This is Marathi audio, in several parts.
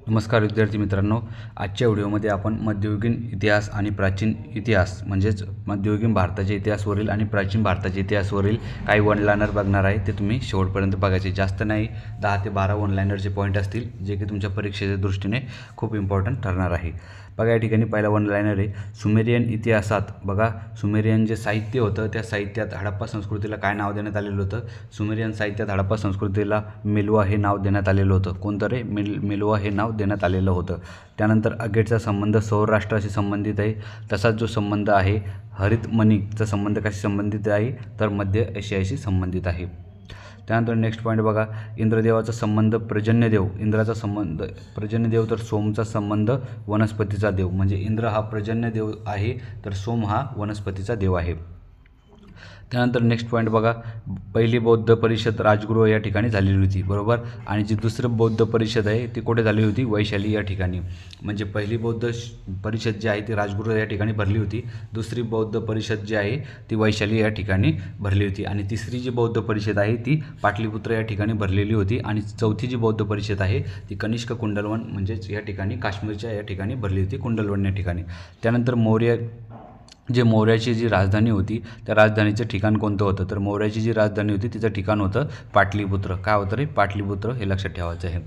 नमस्कार विद्यार्थी मित्रांनो, आजच्या व्हिडिओमध्ये आपण मध्ययुगीन इतिहास आणि प्राचीन इतिहास म्हणजेच मध्ययुगीन भारताच्या इतिहासावरील आणि प्राचीन भारताच्या इतिहासावरील काही वन लायनर बघणार आहे। ते तुम्ही शेवटपर्यंत बघायचे, जास्त नाही 10 ते 12 वन लायनरचे पॉईंट असतील जे की तुमच्या परीक्षेच्या दृष्टीने खूप इम्पॉर्टंट ठरणार आहे। बघा या ठिकाणी पहिला वन लायनर आहे, सुमेरियन इतिहासात बघा सुमेरियन जे साहित्य होतं त्या साहित्यात हडप्पा संस्कृतीला काय नाव देण्यात आलेलं होतं। सुमेरियन साहित्यात हडप्पा संस्कृतीला मिल्वा हे नाव देण्यात आलेलं होतं। कोणतं रे? मिल्वा हे नाव देण्यात आलेलं होतं। त्यानंतर अगेटचा संबंध सौराष्ट्राशी संबंधित आहे। तसाच जो संबंध आहे हरितमणीचा संबंध कशी संबंधित आहे तर मध्य आशियाशी संबंधित आहे। त्यानंतर नेक्स्ट पॉईंट बघा, इंद्रदेवाचा संबंध पर्जन्यदेव, इंद्राचा संबंध पर्जन्यदेव तर सोमचा संबंध वनस्पतीचा देव, म्हणजे इंद्र हा पर्जन्यदेव आहे तर सोम हा वनस्पतीचा देव आहे। त्यानंतर नेक्स्ट पॉईंट बघा, पहिली बौद्ध परिषद राजगृह या ठिकाणी झालेली होती, बरोबर। आणि जी दुसरी बौद्ध परिषद आहे ती कुठे झाली होती? वैशाली या ठिकाणी। म्हणजे पहिली बौद्ध परिषद जी आहे ती राजगृह या ठिकाणी भरली होती, दुसरी बौद्ध परिषद जी आहे ती वैशाली या ठिकाणी भरली होती, आणि तिसरी जी बौद्ध परिषद आहे ती पाटलीपुत्र या ठिकाणी भरलेली होती, आणि चौथी जी बौद्ध परिषद आहे ती कनिष्क कुंडलवन म्हणजेच या ठिकाणी काश्मीरच्या या ठिकाणी भरली होती, कुंडलवन या ठिकाणी। त्यानंतर मौर्याची जी राजधानी होती त्या राजधानीचं ठिकाण कोणतं होतं तर मौर्याची जी राजधानी होती तिचं ठिकाण होतं पाटलीपुत्र। काय होतं रे? पाटलीपुत्र, हे लक्षात ठेवायचं आहे।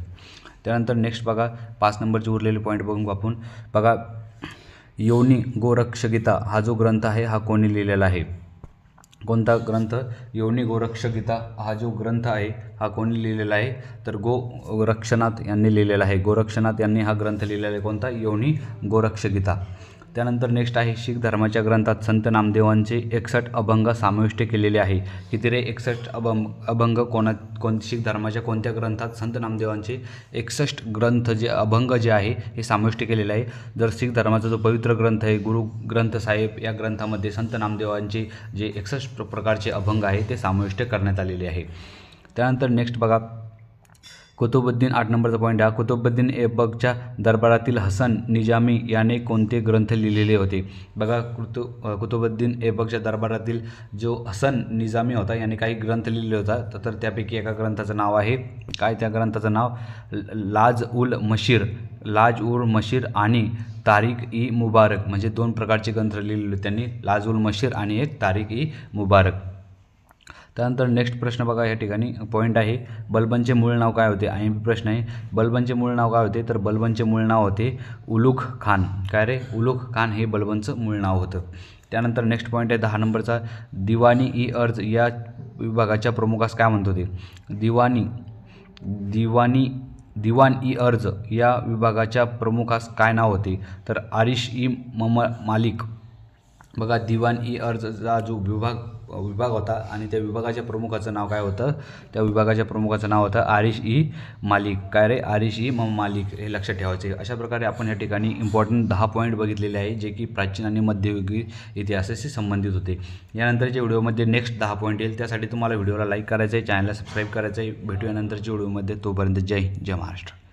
त्यानंतर नेक्स्ट बघा 5 नंबरचे उरलेले पॉईंट बघून आपण बघा, योनी गोरक्षगीता हा जो ग्रंथ आहे हा कोणी लिहिलेला आहे? कोणता ग्रंथ? योनी गोरक्षगीता हा जो ग्रंथ आहे हा कोणी लिहिलेला आहे तर गोरक्षनाथ यांनी लिहिलेला आहे। गोरक्षनाथ यांनी हा ग्रंथ लिहिलेला आहे, कोणता? योनी गोरक्षगीता। त्यानंतर नेक्स्ट आहे, शीख धर्माच्या ग्रंथात संत नामदेवांचे 61 अभंग समाविष्ट केलेले आहे। किती रे? 61 अभंग शीख धर्माच्या कोणत्या ग्रंथात संत नामदेवांचे 61 ग्रंथ जे अभंग जे आहे हे समाविष्ट केलेले आहे। जर शीख धर्माचा जो पवित्र ग्रंथ आहे गुरु ग्रंथ साहेब या ग्रंथामध्ये संत नामदेवांचे जे 61 प्रकारचे अभंग आहे ते समाविष्ट करण्यात आलेले आहे। त्यानंतर नेक्स्ट बघा, कुतुबुद्दीन 8 नंबरचा पॉईंट हा, कुतुबुद्दीन ऐबकच्या दरबारातील हसन निजामी याने कोणते ग्रंथ लिहिलेले होते? बघा कुतुबुद्दीन ऐबकच्या दरबारातील जो हसन निजामी होता याने काही ग्रंथ लिहिले होता, तर त्यापैकी एका ग्रंथाचं नाव आहे काय? त्या ग्रंथाचं नाव लाज उल मशीर आणि तारिक ई मुबारक, म्हणजे 2 प्रकारचे ग्रंथ लिहिलेले त्यांनी, लाज उल मशीर आणि एक तारिक ई मुबारक। त्यानंतर नेक्स्ट प्रश्न बघा, या ठिकाणी पॉईंट आहे, बलबनचे मूळ नाव काय होते? आणि प्रश्न आहे, बलबनचे मूळ नाव काय होते तर बलबनचे मूळ नाव होते उलुघ खान। काय रे? उलुघ खान हे बलबनचं मूळ नाव होतं। त्यानंतर नेक्स्ट पॉईंट आहे 10 नंबरचा, दिवानी ई अर्ज या विभागाच्या प्रमुखास काय म्हणत होते? दिवान ई अर्ज या विभागाच्या प्रमुखास काय नाव होते तर आरिश ई मालिक। बघा दिवान ई अर्जचा जो विभाग होता आणि त्या विभागाच्या प्रमुखाचं नाव काय होतं? त्या विभागाच्या प्रमुखाचं नाव होतं आरिश ई मालिक। काय रे? आरिश ई मालिक, हे लक्षात ठेवायचे। अशा प्रकारे आपण या ठिकाणी इम्पॉर्टंट 10 पॉईंट बघितलेले आहे जे की प्राचीन आणि मध्ययुगीन इतिहासाशी संबंधित होते। यानंतरच्या व्हिडिओमध्ये नेक्स्ट 10 पॉईंट येईल, त्यासाठी तुम्हाला व्हिडिओला लाईक करायचं आहे, चॅनलला सबस्क्राईब करायचं आहे। भेटूया नंतरच्या व्हिडिओमध्ये, तोपर्यंत जय हिंद, जय महाराष्ट्र।